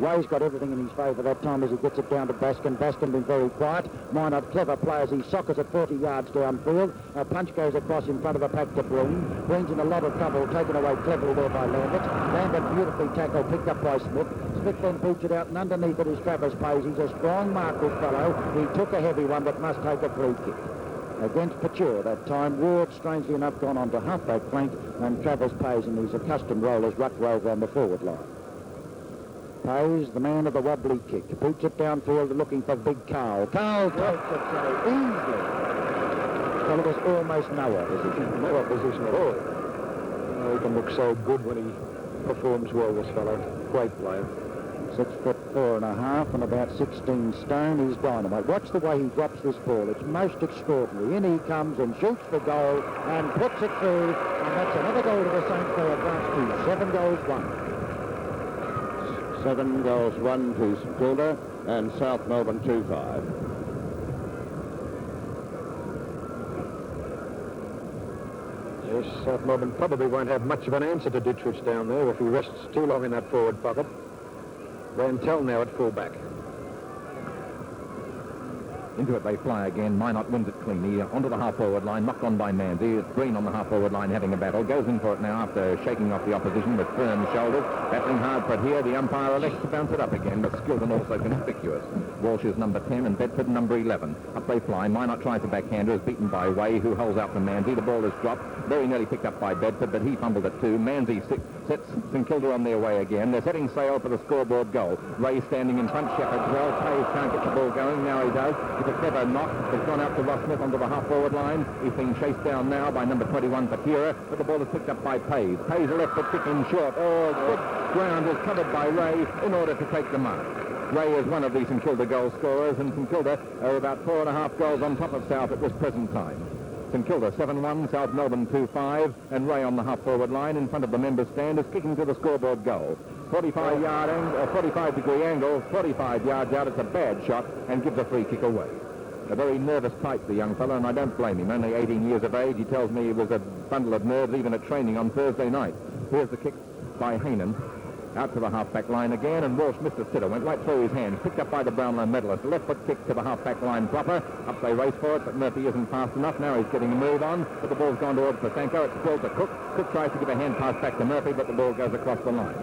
Ray's got everything in his favour that time as he gets it down to Baskin. Baskin been very quiet. Mynott, clever players. He sockers at 40 yards downfield. A punch goes across in front of the pack to Breen. Breen's in a lot of trouble, taken away cleverly there by Lambert. Lambert beautifully tackled, picked up by Smith. Smith then boots it out, and underneath it is Travis Pays. He's a strong mark, this fellow. He took a heavy one, but must take a free kick. Against Pature that time, Ward, strangely enough, gone on to half-back flank, and Travis Pays in his accustomed role as ruck rover on the forward line. Pays, the man of the wobbly kick, boots it downfield looking for Big Carl. Carl takes it so easily. Well, it was almost no opposition. No opposition at all. Oh, he can look so good when he performs well, this fellow. Great player. 6'4.5" and about 16 stone. He's dynamite. Watch the way he drops this ball. It's most extraordinary. In he comes and shoots the goal and puts it through. And that's another goal to the Saints. They advance to 7 goals 1. 7 goals 1 to St Kilda and South Melbourne 2-5. Yes, South Melbourne probably won't have much of an answer to Ditterich down there if he rests too long in that forward pocket. Rantel now at full-back. Into it they fly again. Mynott wins it cleanly. Onto the half-forward line, knocked on by Manzi. It's Green on the half-forward line having a battle. Goes in for it now after shaking off the opposition with firm shoulders. Battling hard for it here. The umpire elects to bounce it up again, but skilled and also conspicuous. Walsh is number 10 and Bedford number 11. Up they fly. Mynott tries the backhander, is beaten by Way, who holds out for Manzi. The ball is dropped. Very nearly picked up by Bedford, but he fumbled it too. Manzi sets St Kilda on their way again. They're setting sail for the scoreboard goal. Ray standing in front. Shepherd's well. Pays can't get the ball going. Now he does. It's a clever knock. It's gone out to Ross Smith onto the half-forward line. He's being chased down now by number 21, Patira, but the ball is picked up by Pays. Pays a left foot kick in short. Oh, good ground is covered by Ray in order to take the mark. Ray is one of the St Kilda goal scorers, and St Kilda are about 4.5 goals on top of South at this present time. St Kilda 7-1, South Melbourne 2-5, and Ray on the half-forward line in front of the members' stand is kicking to the scoreboard goal. 45-degree angle, 45 yards out. It's a bad shot and gives a free kick away. A very nervous type, the young fellow, and I don't blame him. Only 18 years of age. He tells me he was a bundle of nerves even at training on Thursday night. Here's the kick by Hainan. Out to the half-back line again, and Walsh missed a sitter, went right through his hands, picked up by the Brownlow medalist. Left foot kick to the half-back line proper. Up they race for it, but Murphy isn't fast enough. Now he's getting a move on, but the ball's gone towards Pasanko. It's still to Cook. Cook tries to give a hand pass back to Murphy, but the ball goes across the line.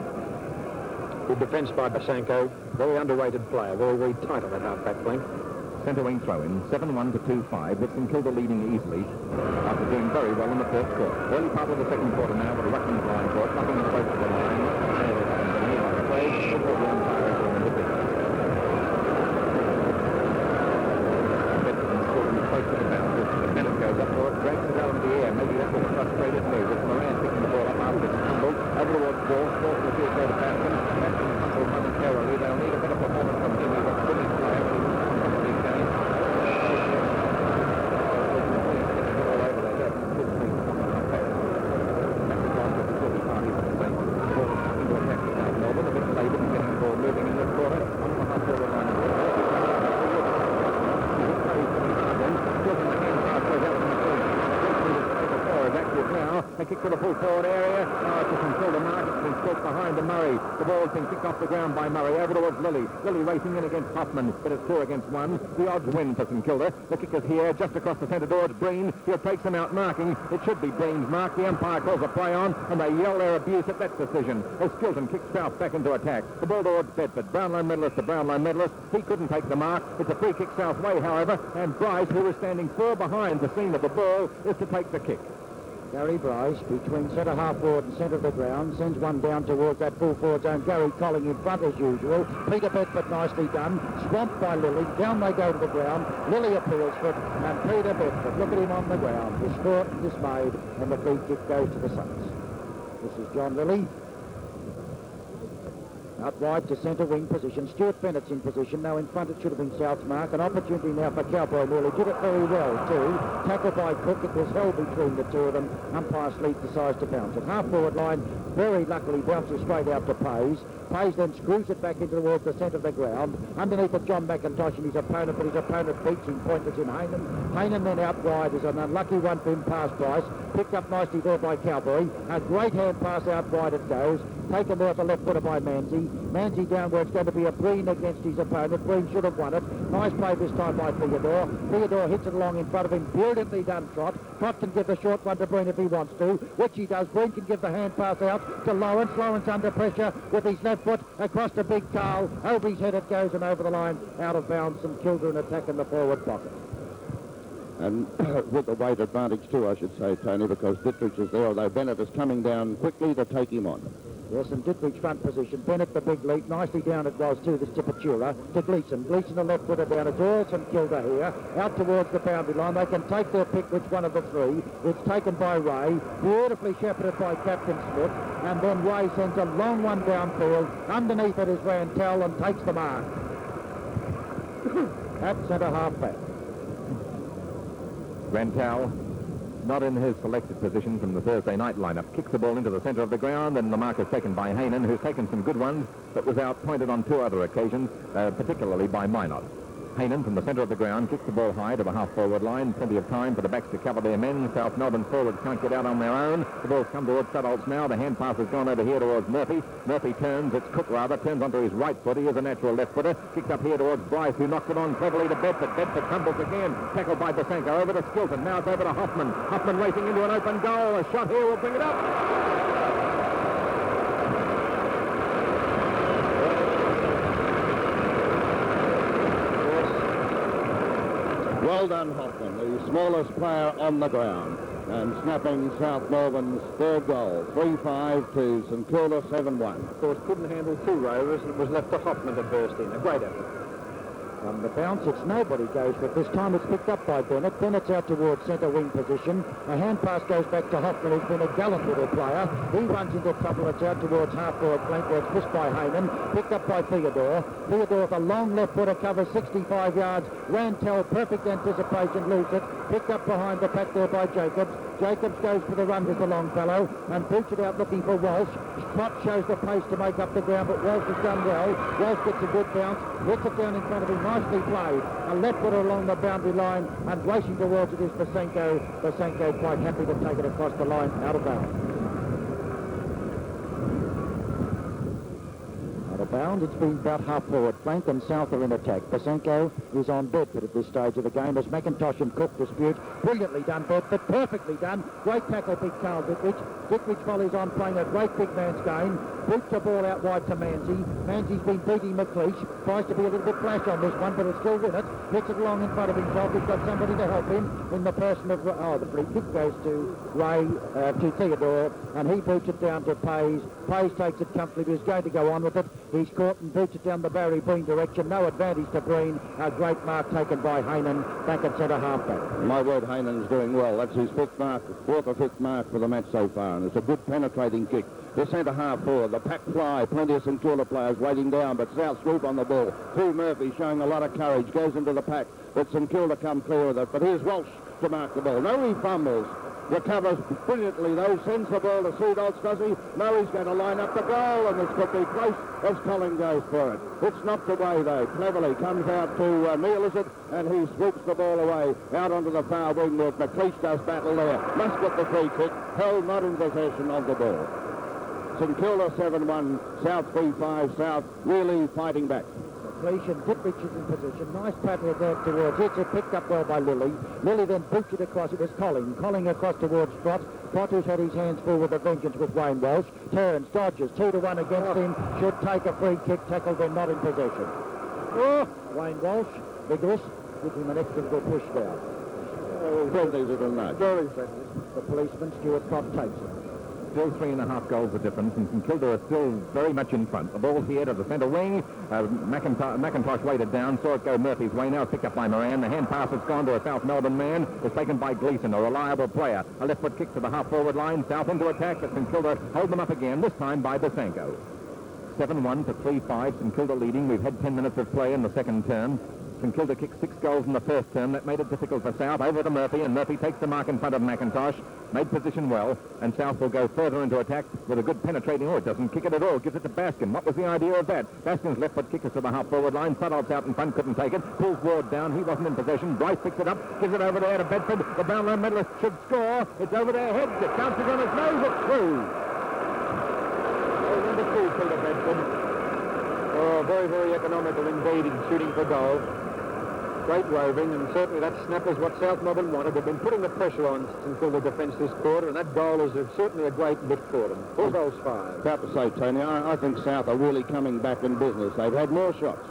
Good defence by Pasanko. Very underrated player. Very, very tight on that half-back flank. Centre wing throw-in, 7-1 to 2-5, with St Kilda leading easily after doing very well in the first quarter. Early part of the second quarter now with a ruckman line for it, knocking it close to the line. Before the umpire is in the big. Bedford still close to the boundary. The Mynott goes up for it, drags it out into the air. Maybe that was a frustrated move. It's Moran picking the ball up after it's tumbled. Over towards Walsh. Walsh will see it go to Baskin. Baskin tumbled momentarily. They'll need a bit of performance from him. He's a brilliant player. They kick to the full forward area. Now it's St Kilda mark. It's been scooped behind to Murray. The ball's been kicked off the ground by Murray. Over towards Lilly. Lilly racing in against Hoffman, but it's 2 against 1. The odds win for St Kilda. The kick is here, just across the centre door. It's Breen. He'll take them out marking. It should be Breen's mark. The umpire calls a play on, and they yell their abuse at that decision. As Skilton kicks South back into attack. The ball towards Bedford. Brownlow medalist to Brownlow medalist. He couldn't take the mark. It's a free kick South way, however, and Bryce, who was standing far behind the scene of the ball, is to take the kick. Gary Bryce, between centre half forward and centre of the ground, sends one down towards that full forward zone. Gary Colling in front as usual. Peter Bedford nicely done. Swamped by Lilly. Down they go to the ground. Lilly appeals for it, and Peter Bedford, look at him on the ground, distraught and dismayed, and the free kick goes to the Saints. This is John Lilly. Out wide to centre wing position. Stuart Bennett's in position. Now in front it should have been South's mark. An opportunity now for Cowboy nearly. Did it very well too. Tackled by Cook. It was held between the two of them. Umpire Sleep decides to bounce it. Half forward line very luckily bounces straight out to Pays. Pays then screws it back into towards the centre of the ground. Underneath it John McIntosh and his opponent, but his opponent beats him pointless in Hainan. Hainan then out wide is an unlucky one for him past Bryce. Picked up nicely there by Cowboy. A great hand pass out wide it goes. Taken there at the left footer by Manzi. Manzi down where it's going to be a Breen against his opponent. Breen should have won it. Nice play this time by Theodore. Theodore hits it along in front of him. Brilliantly done, Trott. Trott can give the short one to Breen if he wants to, which he does. Breen can give the hand pass out to Lawrence. Lawrence under pressure with his left foot across to Big Carl. Over his head it goes and over the line, out of bounds. St Kilda in attack in the forward pocket. And with the weight advantage too, I should say, Tony, because Ditterich is there, although Bennett is coming down quickly to take him on. Yes, and Ditterich front position. Bennett the big leap. Nicely down it was too, this to Patura, to Gleeson. Gleeson the left footer down. It's all St Kilda here. Out towards the boundary line. They can take their pick which one of the three. It's taken by Ray. Beautifully shepherded by Captain Smith. And then Ray sends a long one downfield. Underneath it is Rantel and takes the mark. At centre half back. Rantel, not in his selected position from the Thursday night lineup, kicks the ball into the centre of the ground, and the mark is taken by Hainan, who's taken some good ones, but was outpointed on two other occasions, particularly by Mynott. Hainan from the centre of the ground kicks the ball high to the half-forward line. Plenty of time for the backs to cover their men. South Melbourne forwards can't get out on their own. The ball's come towards Sutholz now. The hand pass has gone over here towards Murphy. Murphy turns, it's Cook rather, turns onto his right foot. He is a natural left footer. Kicks up here towards Bryce, who knocks it on cleverly to Bedford. Bedford tumbles again. Tackled by Basenko. Over to Skilton. Now it's over to Hoffman. Hoffman racing into an open goal. A shot here will bring it up. Well done, Hoffman, the smallest player on the ground, and snapping South Melbourne's third goal, 3-5 to St Kilda, 7-1. Of course, couldn't handle two rovers, and it was left to Hoffman to burst in. A great effort. On the bounce, it's nobody goes, but this time it's picked up by Bennett. Bennett's out towards centre wing position. A hand pass goes back to Hoffman, who's been a gallant little player. He runs into trouble. It's out towards half-forward flank, where it's missed by Hainan. Picked up by Theodore. Theodore with a long left footer, covers 65 yards. Rantel, perfect anticipation, loses it. Picked up behind the pack there by Jacobs. Jacobs goes for the run with the long fellow and boots it out looking for Walsh. Trott shows the pace to make up the ground, but Walsh has done well. Walsh gets a good bounce, hits it down in front of him, nicely played. A left footer along the boundary line, and racing towards it is Basenko. Basenko quite happy to take it across the line, out of bounds. Out of bounds, it's been about half-forward flank, and South are in attack. Basenko is on Bedford at this stage of the game as McIntosh and Cook dispute. Brilliantly done, Bedford, perfectly done. Great tackle, big Carl Ditterich. Ditterich volleys on, playing a great big man's game. Boots the ball out wide to Manzi. Manzi's been beating McLeish. Tries to be a little bit flash on this one, but it's still in it. Hits it along in front of himself. He's got somebody to help him in the person of... Oh, the free kick goes to Ray, to Theodore, and he boots it down to Pays. Pays takes it comfortably. He's going to go on with it. He's caught and boots it down the Barry Breen direction. No advantage to Breen. A great mark taken by Hainan back at centre halfback. My word, Hainan's doing well. That's his fifth mark, fourth or fifth mark for the match so far, and it's a good penetrating kick. The centre half forward, the pack fly, plenty of St Kilda players waiting down, but South swoop on the ball. Hugh Murphy showing a lot of courage, goes into the pack, but St Kilda come clear with it. But here's Walsh to mark the ball. No, he fumbles. Recovers brilliantly, though. Sends the ball to Sudoltz, does he? No, he's going to line up the goal, and this could be close as Colin goes for it. It's knocked away, though. Cleverly comes out to Neil, is it? And he swoops the ball away out onto the far wing where McLeish does battle there. Must get the free kick. Held not in possession of the ball. St Kilda 7-1, South 3-5, South really fighting back. McLeish and Ditterich is in position. Nice pattern there towards it. It's picked up well by Lilly. Lilly then boots it across. It was Colling. Colling across towards Trott. Trott, who's had his hands full with a vengeance with Wayne Walsh. Turns, dodges, 2-1 against him. Should take a free kick. Tackle, then not in possession. Oh, Wayne Walsh, vigorous. Gives him an extra good push down. Friendly little nudge. Very friendly. The policeman, Stuart Trott, takes it. Still 3.5 goals the difference, and St Kilda are still very much in front. The ball here to the centre wing. McIntosh weighted down, saw it go Murphy's way. Now picked up by Moran. The hand pass has gone to a South Melbourne man. It's taken by Gleeson, a reliable player. A left foot kick to the half-forward line. South into attack, but St Kilda hold them up again, this time by Basenko. 7-1 to 3-5, St Kilda leading. We've had 10 minutes of play in the second term. St Kilda kicked 6 goals in the first term. That made it difficult for South. Over to Murphy, and Murphy takes the mark in front of McIntosh. Made position well, and South will go further into attack with a good penetrating. Oh, it doesn't kick it at all. Gives it to Baskin. What was the idea of that? Baskin's left foot kick us to the half-forward line. Sutholtz out in front, couldn't take it. Pulls Ward down. He wasn't in possession. Bryce picks it up, gives it over there to Bedford. The Brownlow medalist should score. It's over their heads. It bounces on his nose. It's through. Number very, very economical indeed in shooting for goal. Great roving, and certainly that snap is what South Melbourne wanted. They've been putting the pressure on St Kilda defence this quarter, and that goal is certainly a great lift for them. 4 goals 5. About to say, Tony, I think South are really coming back in business. They've had more shots.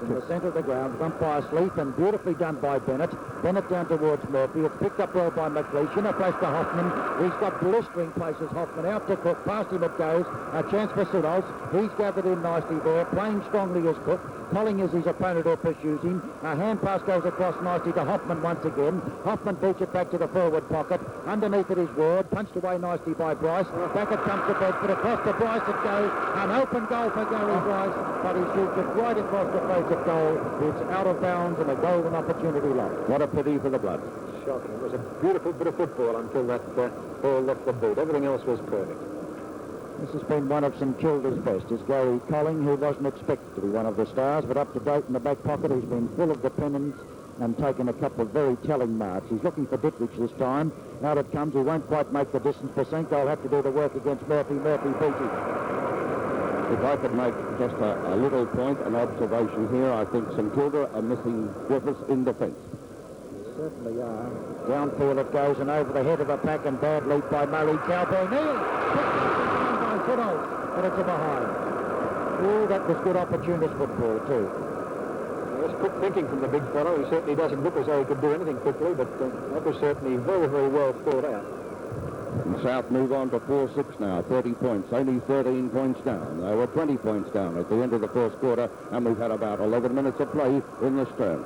In the centre of the ground, umpire Sleeth, and beautifully done by Bennett. Bennett down towards Murphy. It's picked up well by McLeish. In a place to Hoffman. He's got blistering places. Hoffman out to Cook. Past him it goes. A chance for Siddles. He's gathered in nicely there. Playing strongly as Cook. Colling is his opponent who pursues him. A hand pass goes across nicely to Hoffman once again. Hoffman beats it back to the forward pocket. Underneath it is Ward. Punched away nicely by Bryce. Back it comes to Bedford. Across to Bryce it goes. An open goal for Gary Bryce. But he shoots it right across the face of goal. It's out of bounds and a golden opportunity lost. What a pity for the Blood. Shocking. It was a beautiful bit of football until that ball left the boot. Everything else was perfect. This has been one of St Kilda's best. Is Gary Colling, who wasn't expected to be one of the stars, but up to date in the back pocket. He's been full of dependence and taken a couple of very telling marks. He's looking for Ditterich this time. Out it comes. He won't quite make the distance. Pasenko will have to do the work against Murphy. Murphy beats him. If I could make just a little point, an observation here, I think St Kilda are missing Griffiths in defence. Certainly are. Downfield it goes and over the head of the pack, and bad lead by Murray. Cowboy Neal. Picked up and down by Siddles, but it's a behind. Oh, that was good opportunist football too. There's quick thinking from the big fellow. He certainly doesn't look as though he could do anything quickly, but that was certainly very, very well thought out. And South move on to 4-6 now, 30 points, only 13 points down. They were 20 points down at the end of the first quarter, and we've had about 11 minutes of play in this term.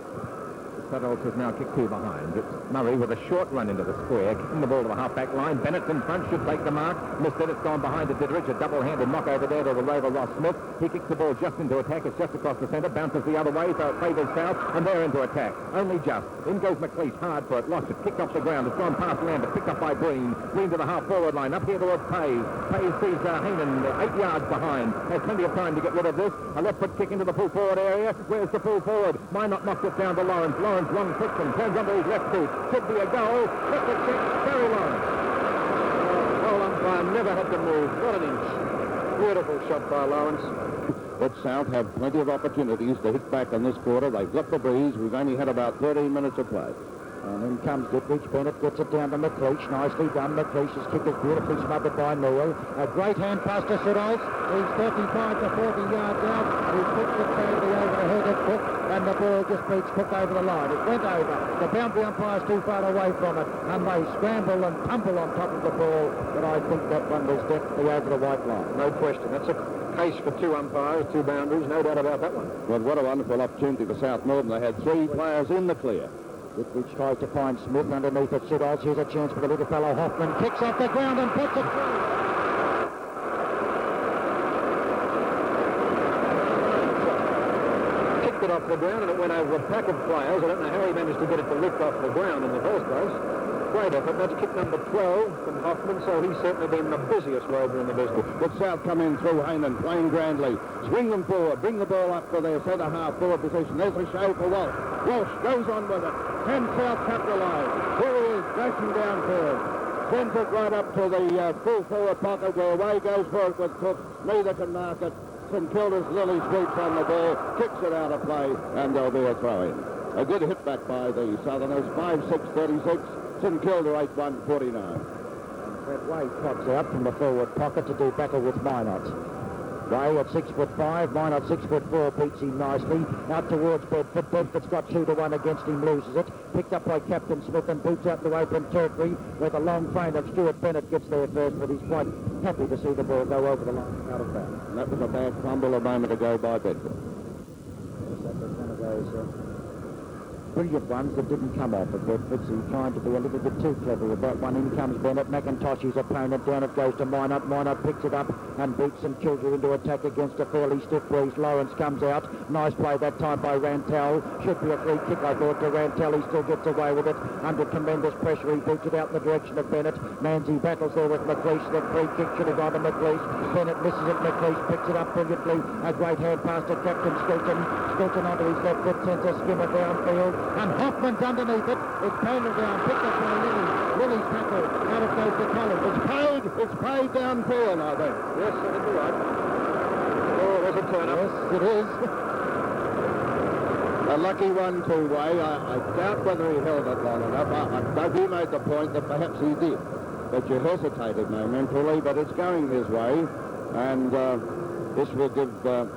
Siddles has now kicked 2 behind. It's Murray with a short run into the square, kicking the ball to the half-back line. Bennett's in front, should take the mark. Missed it, it's gone behind to Ditterich. A double-handed knock over there to the rover Ross Smith. He kicks the ball just into attack. It's just across the centre, bounces the other way, so it favours South, and they're into attack. Only just. In goes McLeish, hard for it, lost it, kicked off the ground. It's gone past Lambert, picked up by Breen. Breen to the half-forward line, up here towards Pays. Pays sees Heenan 8 yards behind. Has plenty of time to get rid of this. A left-foot kick into the full-forward area. Where's the full-forward? Mynott knocks it down to Lawrence. Lawrence, long friction. Turns under his left boot. Should be a goal. Left it kick. Very long. Goal umpire never had to move. Not an inch. Beautiful shot by Lawrence. But South have plenty of opportunities to hit back in this quarter. They've got the breeze. We've only had about 13 minutes of play. And in comes Ditterich. Bennett gets it down to McLeish. Nicely done. McLeish's kick is beautifully smothered by Neal. A great hand pass to Siddles. He's 35 to 40 yards out. He puts it badly over the head of Cook, and the ball just beats Cook over the line. It went over. The boundary umpire's too far away from it, and they scramble and tumble on top of the ball. But I think that one was definitely over the white line. No question. That's a case for 2 umpires, 2 boundaries. No doubt about that one. Well, what a wonderful opportunity for South Melbourne. They had 3 players in the clear. Ditterich tries to find Smith underneath it. Siddles. Here's a chance for the little fellow Hoffman. Kicks off the ground and puts it through. Kicked it off the ground and it went over a pack of players. I don't know how he managed to get it to lift off the ground in the first place. Great effort. That's kick number 12 from Hoffman, so he's certainly been the busiest rover in the business. But South come in through Heyman, playing grandly. Swing them forward, bring the ball up to their centre half forward position. There's a show for Walsh. Walsh goes on with it. Can South capitalise? Here he is, dashing downfield. Sends it right up to the full forward pocket where away goes for it with Cook. Neither can mark it. St Kilda's Lily sweeps on the ball, kicks it out of play, and there'll be a throw-in. A good hit back by the Southerners, 5-6-36. St Kilda 8-1-49. Fred Way trots out from the forward pocket to do battle with Mynott. Way at 6'5", Mynott 6'4", beats him nicely. Out towards Bedford. Bedford's got 2-1 against him, loses it. Picked up by Captain Smith and boots out to open territory where the long frame of Stuart Bennett gets there first, but he's quite happy to see the ball go over the line out of bounds. And that was a bad fumble a moment ago by Bedford. Yes, that was one of those brilliant ones that didn't come off at Bedford, so he's trying to be a little bit too clever with that one. In comes Bennett, McIntosh's opponent, down it goes to Mynott. Mynott picks it up and beats St Kilda into attack against a fairly stiff breeze. Lawrence comes out, nice play that time by Rantel. Should be a free kick, I thought, to Rantel. He still gets away with it under tremendous pressure. He beats it out in the direction of Bennett. Manzi battles there with McLeish. The free kick should have gone to McLeish. Bennett misses it. McLeish picks it up brilliantly. A great hand pass to Captain Stilton. Stilton onto his left foot, sends a skimmer downfield. And Hoffman's underneath it. It's pounded down, picked up by Lilly. Lilly's tackle. Out it goes to Collins. It's paid downfield, I think. Yes, I think you're right. Oh, there's a turn up. Yes, it is. A lucky 1-2 way. I doubt whether he held it long enough. Doug, you made the point that perhaps he did. But you hesitated momentarily, but it's going his way. And this will give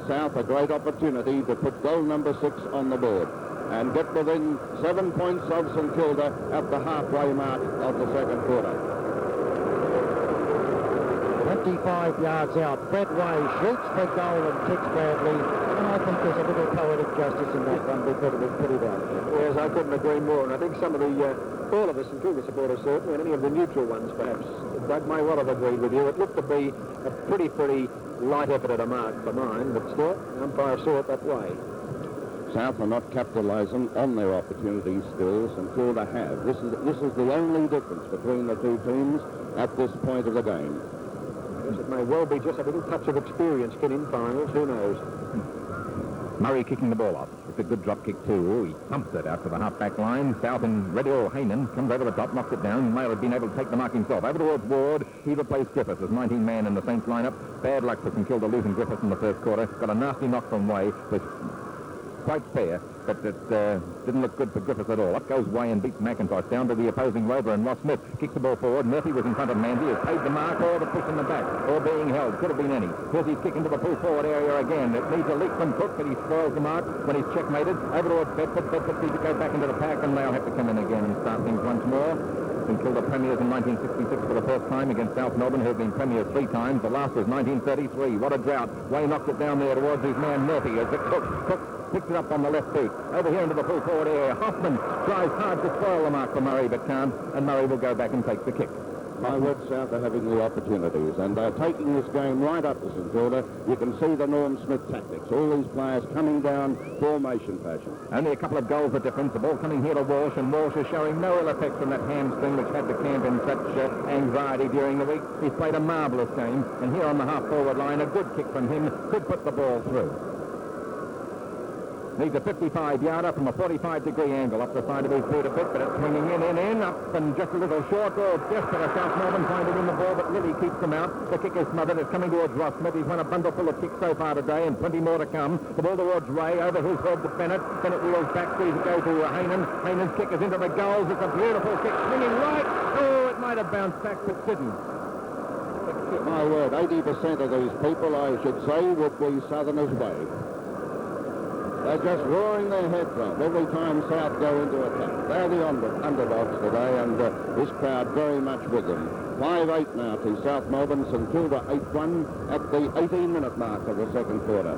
South a great opportunity to put goal number 6 on the board and get within 7 points of St Kilda at the halfway mark of the second quarter. 25 yards out. Fred Way shoots for goal and kicks badly. And I think there's a little poetic justice in that one because it was put it out. Yes, I couldn't agree more. And I think some of the, all of us St Kilda supporters certainly, and any of the neutral ones perhaps, Doug may well have agreed with you. It looked to be a pretty light effort at a mark for mine, but still, the umpire saw it that way. South are not capitalising on their opportunities still. St Kilda have. This is the only difference between the two teams at this point of the game. Yes, it may well be just a little touch of experience in finals, who knows. Murray kicking the ball off. It's a good drop kick too. He thumps it out to the half-back line. South and ready. Haynen comes over the top, knocks it down. May have been able to take the mark himself. Over towards Ward. He replaced Griffiths as 19 man in the Saints lineup. Bad luck for St Kilda losing Griffiths in the first quarter. Got a nasty knock from Way. Was quite fair, but it didn't look good for Griffiths at all. Up goes Way and beats McIntosh down to the opposing rover, and Ross Smith kicks the ball forward. Murphy was in front of Mandy, has paid the mark, or the push in the back, or being held. Could have been any. Here's his kick into the full forward area again. It needs a leap from Cook, but he spoils the mark when he's checkmated. Over towards Bedford. Bedford needs to go back into the pack, and they'll have to come in again and start things once more. St Kilda premiers in 1966 for the first time against South Melbourne, who have been premiers 3 times. The last was 1933. What a drought. Way knocked it down there towards his man Murphy as it Cook picks it up on the left boot. Over here into the full forward area. Hoffman tries hard to spoil the mark for Murray, but can't, and Murray will go back and take the kick. My word, South are having the opportunities, and they're taking this game right up to St Kilda. You can see the Norm Smith tactics. All these players coming down formation fashion. Only a couple of goals of difference. The ball coming here to Walsh, and Walsh is showing no ill effects from that hamstring which had the camp in such anxiety during the week. He's played a marvellous game, and here on the half-forward line, a good kick from him could put the ball through. Needs a 55-yarder from a 45-degree angle up the side of his boot a bit, but it's swinging in, up and just a little short. Oh, just for a South Melbourne trying to win the ball, but Lilly keeps them out. The kick is smothered. It's coming towards Ross Smith. He's won a bundle full of kicks so far today, and plenty more to come. The ball towards Ray, over his head to Bennett. Bennett wheels back, sees it go to Haynen. Haynen's kick is into the goals. It's a beautiful kick, swinging right. Oh, it might have bounced back, but didn't. My word, 80% of these people, I should say, would be Southerners' way. They're just roaring their heads off every time South go into attack. They're the underdogs today, and this crowd very much with them. 5-8 now to South Melbourne. St Kilda 8-1 at the 18-minute mark of the second quarter.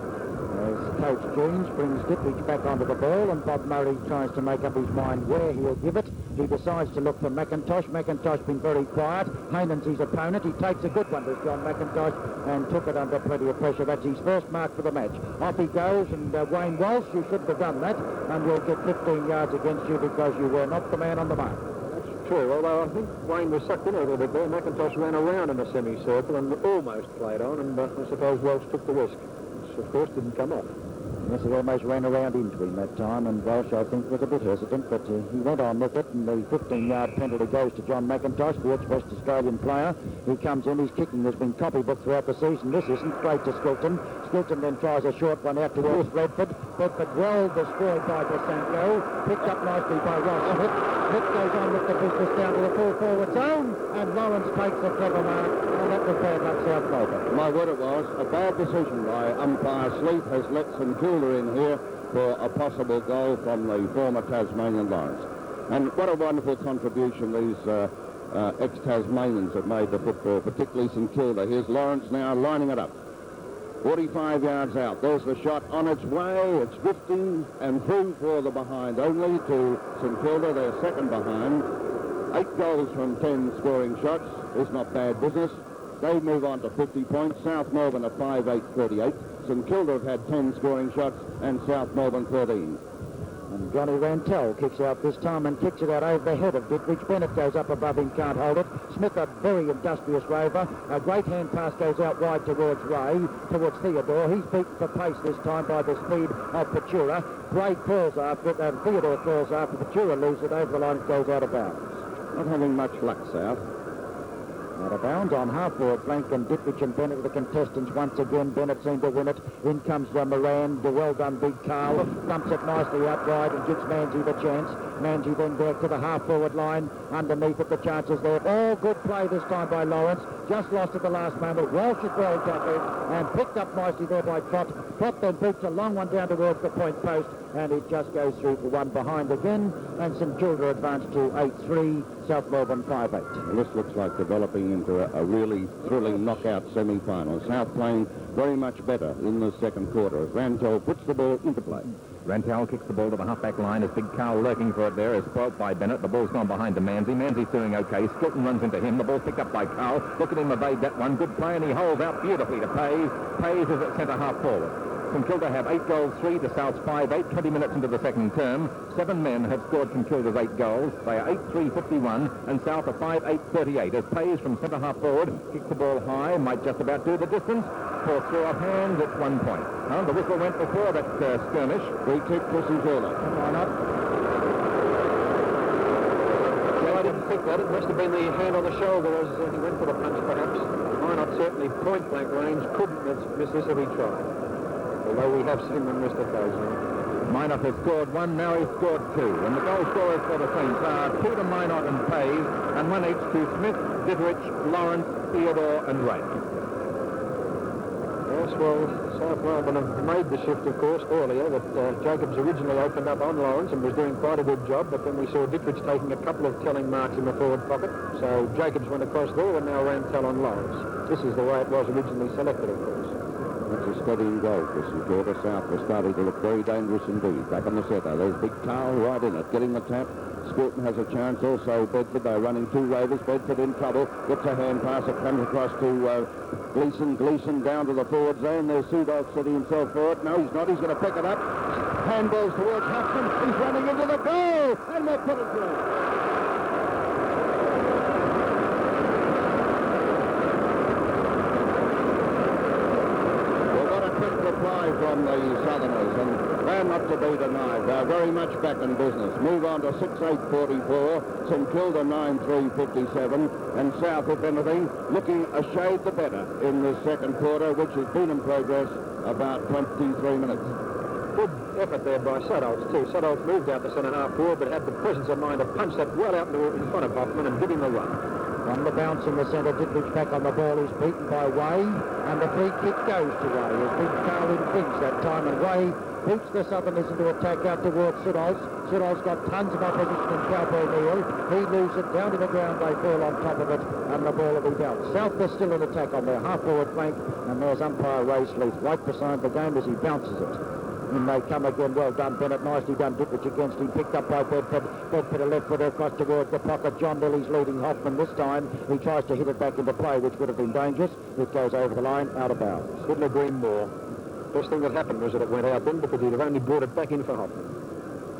As Coach Jones brings Ditterich back onto the ball, and Bob Murray tries to make up his mind where he'll give it. He decides to look for McIntosh. McIntosh been very quiet. Haynen's his opponent. He takes a good one to John McIntosh and took it under plenty of pressure. That's his first mark for the match. Off he goes, and Wayne Walsh, you shouldn't have done that, and you'll get 15 yards against you because you were not the man on the mark. That's true, although I think Wayne was sucked in a little bit there. McIntosh ran around in a semicircle and almost played on, and I suppose Walsh took the risk. Of course, didn't come off. Yes, he almost ran around into him that time, and Walsh, I think, was a bit hesitant, but he went on with it, and the 15-yard penalty goes to John McIntosh, the ex-West Australian player. He comes in, his kicking has been copybook throughout the season. This isn't straight to Skilton. Skilton then tries a short one out towards Redford. Redford well destroyed by DeSanto, picked up nicely by Ross Smith. Smith goes on with the business down to the full forward zone, and Lawrence takes a clever mark, and that was bad luck South Melbourne. My word, it was a bad decision by umpire Sleeth. Has let St Kilda in here for a possible goal from the former Tasmanian Lawrence. And what a wonderful contribution these ex-Tasmanians have made to football, particularly St Kilda. Here's Lawrence now lining it up. 45 yards out. There's the shot on its way. It's drifting and through for the behind only to St Kilda. They're second behind. 8 goals from 10 scoring shots is not bad business. They move on to 50 points. South Melbourne are 5-8-38. St Kilda have had 10 scoring shots and South Melbourne 13. And Johnny Rantell kicks out this time and kicks it out over the head of Ditterich. Bennett goes up above him, can't hold it. Smith, a very industrious rover. A great hand pass goes out wide towards Ray, towards Theodore. He's beaten for pace this time by the speed of Patura. Ray crawls after it, Theodore crawls after Patura, loses it over the line, it goes out of bounds. Not having much luck, South. Out of bounds on half-forward flank, and Ditterich and Bennett are the contestants once again. Bennett seemed to win it. In comes Moran. Well done, Big Carl. Dumps it nicely out wide and gives Manzi the chance. Manzi then back to the half-forward line. Underneath it, the chances there. All good play this time by Lawrence. Just lost at the last moment. Walsh is well tackled and picked up nicely there by Trott. Trott then beats a long one down towards the point post, and it just goes through for one behind again, and St Kilda advanced to 8-3, South Melbourne 5-8. Well, this looks like developing into a really thrilling knockout semi-final. South playing very much better in the second quarter as Rantel puts the ball into play. Rantel kicks the ball to the half-back line as Big Carl lurking for it there is spoilt by Bennett. The ball's gone behind to Manzi. Manzi's doing okay. Stilton runs into him. The ball's picked up by Carl. Look at him evade that one. Good play, and he holds out beautifully to Pays. Pays is at centre half forward. St Kilda have 8 goals, 3 to South's 5-8, 20 minutes into the second term. 7 men have scored St Kilda's 8 goals. They are 8-3-51, and South are 5-8-38. As Pays from centre half forward kicks the ball high, might just about do the distance. For throw off hands, it's 1 point. The whistle went before that skirmish. Free kick for St Kilda. Why not? Well, I didn't think that. It must have been the hand on the shoulder as he went for the punch, perhaps. Mynott certainly point-blank range couldn't miss this if he tried. Although we have seen them missed occasionally. Mynott has scored 1, now he's scored 2. And the goal scorers for the Saints are 2 to Mynott and Pays, and 1 each to Smith, Ditterich, Lawrence, Theodore and Ray. Yes, well, South Melbourne have made the shift, of course, earlier, that Jacobs originally opened up on Lawrence and was doing quite a good job, but then we saw Ditterich taking a couple of telling marks in the forward pocket, so Jacobs went across there and now Rantel on Lawrence. This is the way it was originally selected, of course. That's a steady goal for St Kilda. South was starting to look very dangerous indeed. Back on the centre, there's Big Carl right in it, getting the tap. Stilton has a chance. Also Bedford, they're running 2 rovers. Bedford in trouble. Gets a hand pass. It comes across to Gleeson. Gleeson down to the forward zone. There's Sudolph setting himself for it. No, he's not. He's going to pick it up. Handballs towards Hoffman. He's running into the goal. And they put it through. From the Southerners, and they're not to be denied. They're very much back in business. Move on to 6-8-44, St Kilda 9-3-57, and South, if anything, looking a shade the better in the second quarter, which has been in progress about 23 minutes. Good effort there by Sudolph, too. Sudolph moved out the centre half forward, but had the presence of mind to punch that well out in front of Hoffman and give him the run. On the bounce in the centre, Ditterich back on the ball is beaten by Way, and the free kick goes to Way as Big Carl wins that time, and Way beats the Southerners into attack out towards Sudolph. Sudolph's got tons of opposition in Cowboy Neal. He loses it down to the ground. They fall on top of it, and the ball will be bounced. South is still in attack on their half-forward flank, and there's umpire Ray Sleeth right beside the game as he bounces it. And they come again. Well done, Bennett. Nicely done, Ditterich against him. Picked up by Bedford. Bedford a left footer across towards the pocket. John Millie's leading Hoffman this time. He tries to hit it back into play, which would have been dangerous. It goes over the line, out of bounds. Couldn't agree more. Best thing that happened was that it went out then, because he'd have only brought it back in for Hoffman.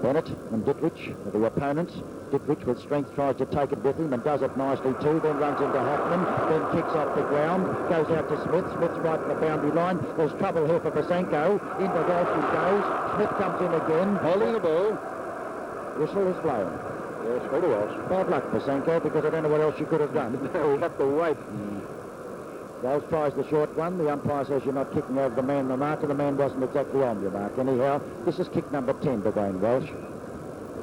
Bennett and Ditterich are the opponents. Ditterich with strength tries to take it with him and does it nicely too, then runs into Hoffman, then kicks off the ground, goes out to Smith. Smith's right at the boundary line. There's trouble here for Basenko. Into Walsh he goes. Smith comes in again. Holding the ball. Whistle is blown. Yes, very well. Bad luck, Basenko, because I don't know what else you could have done. No, we have to wait. Wells tries the short one. The umpire says you're not kicking over the man the mark, and the man wasn't exactly on your mark. Anyhow, this is kick number 10 to Wayne Welsh.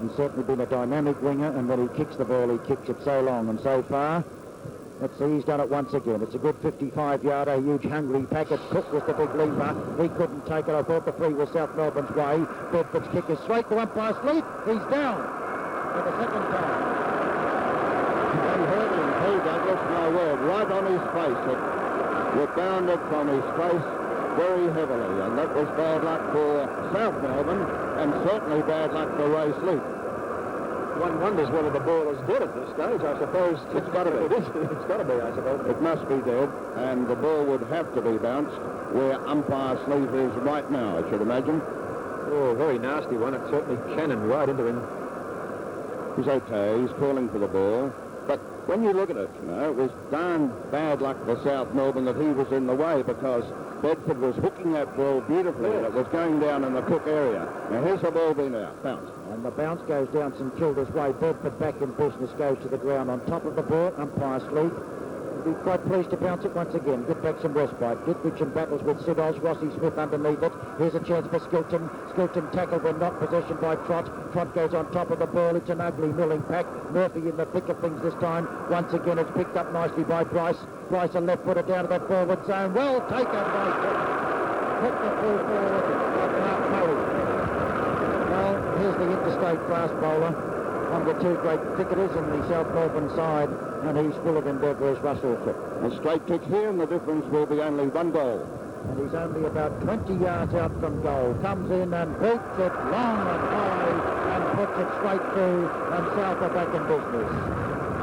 He's certainly been a dynamic winger, and when he kicks the ball, he kicks it so long and so far. Let's see, he's done it once again. It's a good 55-yarder, a huge hungry package. Cook was the big leaper. He couldn't take it. I thought the free was South Melbourne's way. Bedford's kick is straight to umpire Sleeth. He's down for the second time. And hurling Paul Douglas, my word, right on his face. It rebounded from his face very heavily, and that was bad luck for South Melbourne, and certainly bad luck for Ray Sleeth. One wonders whether the ball is dead at this stage. I suppose It's got to be. It is. It's got to be, I suppose. It must be dead, and the ball would have to be bounced where umpire Sleeth is right now, I should imagine. Oh, very nasty one. It certainly cannoned right into him. He's okay. He's calling for the ball. But when you look at it, you know, it was darn bad luck for South Melbourne that he was in the way, because Bedford was hooking that ball beautifully, and it was going down in the Cook area. Now, here's the ball been out. Bounce. And the bounce goes down St Kilda's way. Bedford back in business, goes to the ground on top of the ball. Umpire Sleeth be quite pleased to bounce it once again. Get back some respite. Ditterich and battles with Siddles. Rossi Smith underneath it. Here's a chance for Skilton. Skilton tackled when not possession by Trott. Trott goes on top of the ball. It's an ugly milling pack. Murphy in the thick of things this time. Once again, it's picked up nicely by Bryce. Bryce, a left footer down to that forward zone. Well taken by Cook. Put the ball forward by Mark Murray. Well, here's the interstate fast bowler. One of the two great cricketers in the South Melbourne side, and he's full of endeavour as Russell Cook. A straight kick here, and the difference will be only one goal. And he's only about 20 yards out from goal. Comes in and beats it long and high and puts it straight through, and South are back in business.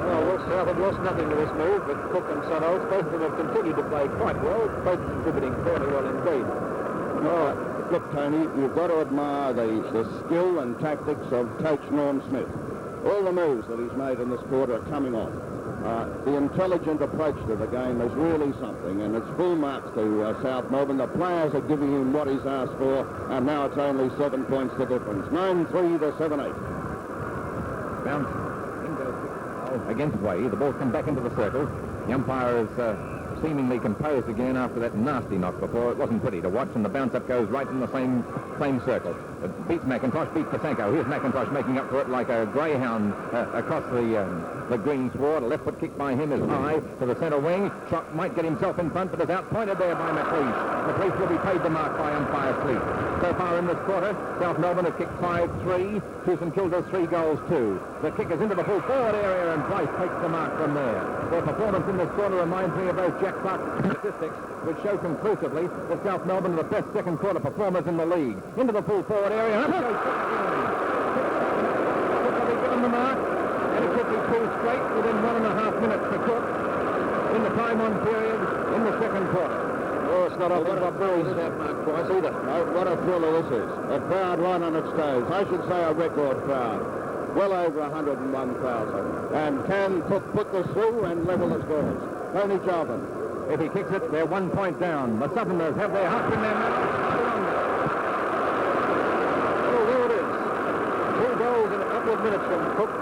Well, South have lost nothing to this move, but Cook and Siddles, both of them have continued to play quite well, both contributing fairly well indeed. Oh, look, Tony, you've got to admire the skill and tactics of Coach Norm Smith. All the moves that he's made in this quarter are coming on. The intelligent approach to the game is really something, and it's full marks to South Melbourne. The players are giving him what he's asked for, and now it's only 7 points the difference. 9-3 to 7-8. Bounce. Against Way. The ball's come back into the circle. The umpire is seemingly composed again after that nasty knock before. It wasn't pretty to watch, and the bounce-up goes right in the same circle. It beats McIntosh, beats Pasenko. Here's McIntosh making up for it like a greyhound across the green sward. A left foot kick by him is high to the centre wing. Trott might get himself in front, but is outpointed there by McLeish. McLeish will be paid the mark by umpire Sleep. So far in this quarter, South Melbourne have kicked 5-3 to St Kilda's 3 goals 2. The kick is into the full forward area, and Bryce takes the mark from there. Their performance in this quarter reminds me of those Jack Clark statistics, which show conclusively that South Melbourne are the best second quarter performers in the league. Into the full forward area, and up goes Cook again. Cook will be given the mark, and it could be pulled straight within 1.5 minutes for Cook in the time-on period in the second quarter. Oh, it's not often Bob Burry's that mark twice either. No, what a thriller this is. A crowd right on its toes. I should say a record crowd. Well over 101,000. And can Cook put this through and level the scores? Tony Jalvin. If he kicks it, they're 1 point down. The Southerners have their hearts in their mouths. Oh, there it is. 2 goals in a couple of minutes from Cook.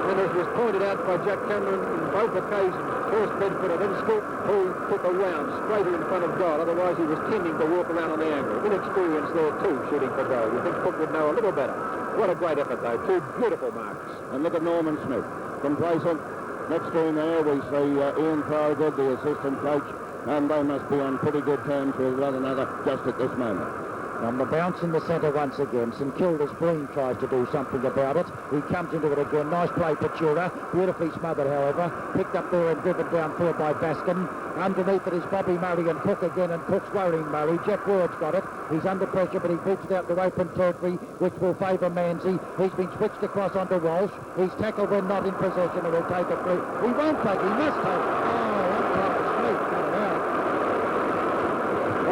And as was pointed out by Jack Cameron on both occasions, first Bedford and then Scoop pulled Cook around straight in front of goal. Otherwise, he was tending to walk around on the angle. Inexperience there, too, shooting for goal. You think Cook would know a little better. What a great effort, though. 2 beautiful marks. And look at Norman Smith. Complacent. Next to him there, we see Ian Thorogood, the assistant coach, and they must be on pretty good terms with one another just at this moment. On the bounce in the centre once again, St Kilda's Breen tries to do something about it. He comes into it again. Nice play for Chura. Beautifully smothered, however. Picked up there and driven downfield by Baskin. Underneath it is Bobby Murray and Cook again, and Cook's worrying Murray. Jeff Ward's got it. He's under pressure, but he puts it out to open territory, which will favour Manzi. He's been switched across onto Walsh. He's tackled when not in possession, and he'll take it through. He won't take it. He must take it. Oh, umpire Smith got it out.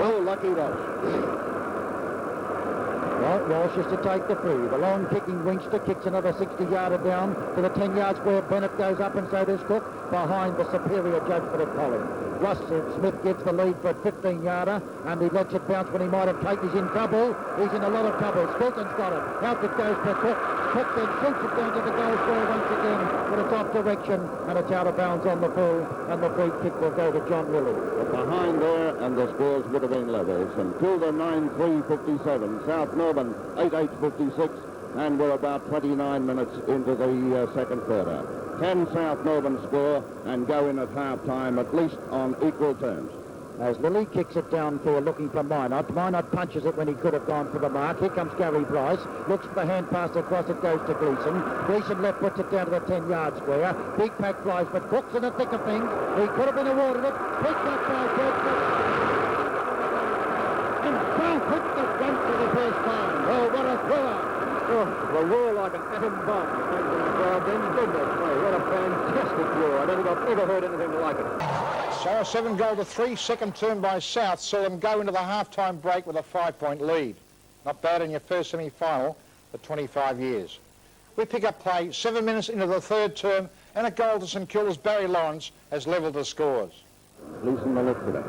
Oh, lucky Walsh. Well, Walsh is to take the free. The long kicking Winchester kicks another 60-yarder down to the 10-yard square. Bennett goes up, and so does Cook behind the superior judgment of Collins. Russell Smith gives the lead for a 15-yarder, and he lets it bounce when he might have taken. He's in trouble. He's in a lot of trouble. Skilton's got it. Out it goes for Cook. Cook then shoots it down to the goal square once again, but it's off direction, and it's out of bounds on the full, and the free kick will go to John Lilly. Behind there, and the scores would have been level. St Kilda 9-3-57, South Melbourne 8-8-56, and we're about 29 minutes into the second quarter. Can South Melbourne score and go in at half-time at least on equal terms? As Lilly kicks it downfield looking for Mynott. Mynott punches it when he could have gone for the mark. Here comes Gary Bryce. Looks for the hand pass across. It goes to Gleeson. Gleeson left puts it down to the 10-yard square. Big pack flies, but Cook's in the thick of things. He could have been awarded it. Picked up by Bedford. And South hit the front for the first time. Oh, what a thriller. Oh, a roar like an atom bomb. Came from the crowd then, didn't it? Oh, what a fantastic roar. I don't think I've ever heard anything like it. So a 7-3 second term by South saw them go into the half-time break with a 5-point lead. Not bad in your first semi-final for 25 years. We pick up play 7 minutes into the third term, and a goal to St Kilda's Barry Lawrence has levelled the scores. Gleeson the left footer.